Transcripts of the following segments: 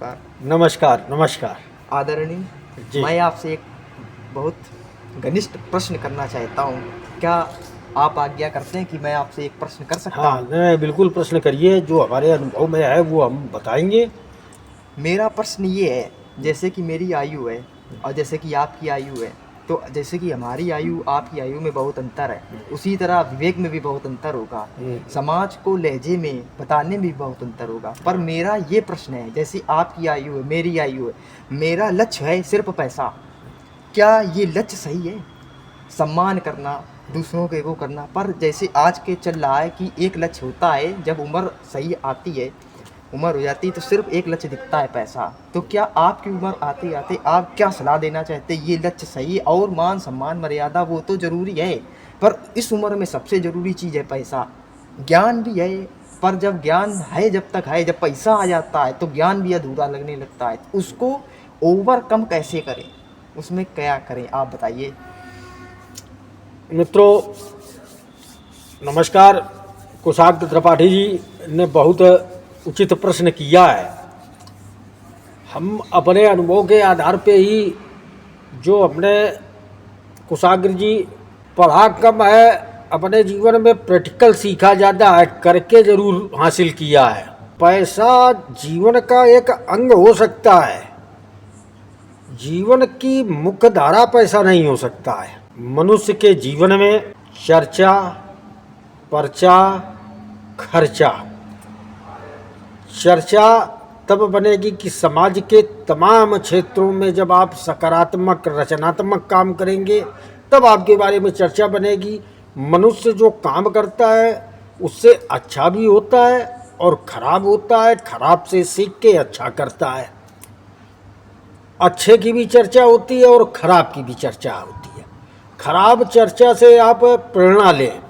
नमस्कार। नमस्कार नमस्कार आदरणीय, जी। मैं आपसे एक बहुत घनिष्ठ प्रश्न करना चाहता हूँ। क्या आप आज्ञा करते हैं कि मैं आपसे एक प्रश्न कर सकता हाँ, हूँ? नहीं बिल्कुल प्रश्न करिए, जो हमारे अनुभव में है वो हम बताएंगे। मेरा प्रश्न ये है, जैसे कि मेरी आयु है और जैसे कि आपकी आयु है, तो जैसे कि हमारी आयु आपकी आयु में बहुत अंतर है, उसी तरह विवेक में भी बहुत अंतर होगा, समाज को लहजे में बताने में भी बहुत अंतर होगा। पर मेरा ये प्रश्न है, जैसे आपकी आयु है, मेरी आयु है, मेरा लक्ष्य है सिर्फ पैसा। क्या ये लक्ष्य सही है? सम्मान करना, दूसरों के वो करना, पर जैसे आज के चल रहा है कि एक लक्ष्य होता है, जब उम्र सही आती है, उम्र हो जाती है तो सिर्फ एक लक्ष्य दिखता है, पैसा। तो क्या आपकी उम्र आते आते आप क्या सलाह देना चाहते हैं? ये लक्ष्य सही है और मान सम्मान मर्यादा वो तो ज़रूरी है, पर इस उम्र में सबसे ज़रूरी चीज़ है पैसा। ज्ञान भी है, पर जब ज्ञान है जब तक है, जब पैसा आ जाता है तो ज्ञान भी अधूरा लगने लगता है। उसको ओवरकम कैसे करें, उसमें क्या करें, आप बताइए। मित्रों नमस्कार। कुशाग्र त्रिपाठी जी ने बहुत उचित प्रश्न किया है। हम अपने अनुभव के आधार पे ही, जो हमने कुशाग्र जी पढ़ा कम है, अपने जीवन में प्रैक्टिकल सीखा ज़्यादा है, करके ज़रूर हासिल किया है। पैसा जीवन का एक अंग हो सकता है, जीवन की मुख्य धारा पैसा नहीं हो सकता है। मनुष्य के जीवन में चर्चा, पर्चा, खर्चा। चर्चा तब बनेगी कि समाज के तमाम क्षेत्रों में जब आप सकारात्मक रचनात्मक काम करेंगे तब आपके बारे में चर्चा बनेगी। मनुष्य जो काम करता है उससे अच्छा भी होता है और खराब होता है, खराब से सीख के अच्छा करता है। अच्छे की भी चर्चा होती है और खराब की भी चर्चा होती है। खराब चर्चा से आप प्रेरणा लें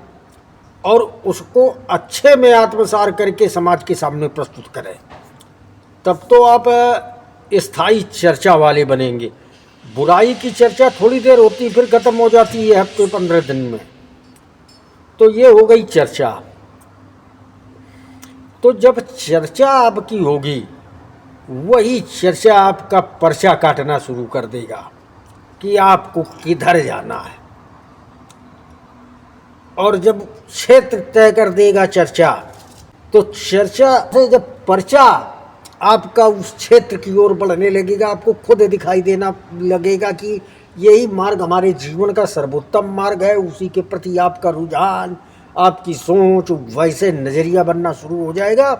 और उसको अच्छे में आत्मसार करके समाज के सामने प्रस्तुत करें, तब तो आप स्थायी चर्चा वाले बनेंगे। बुराई की चर्चा थोड़ी देर होती फिर खत्म हो जाती है, हफ्ते 15 दिन में। तो ये हो गई चर्चा। तो जब चर्चा आपकी होगी, वही चर्चा आपका पर्चा काटना शुरू कर देगा कि आपको किधर जाना है। और जब क्षेत्र तय कर देगा चर्चा, तो चर्चा से जब पर्चा आपका उस क्षेत्र की ओर बढ़ने लगेगा, आपको खुद दिखाई देना लगेगा कि यही मार्ग हमारे जीवन का सर्वोत्तम मार्ग है। उसी के प्रति आपका रुझान, आपकी सोच वैसे नज़रिया बनना शुरू हो जाएगा।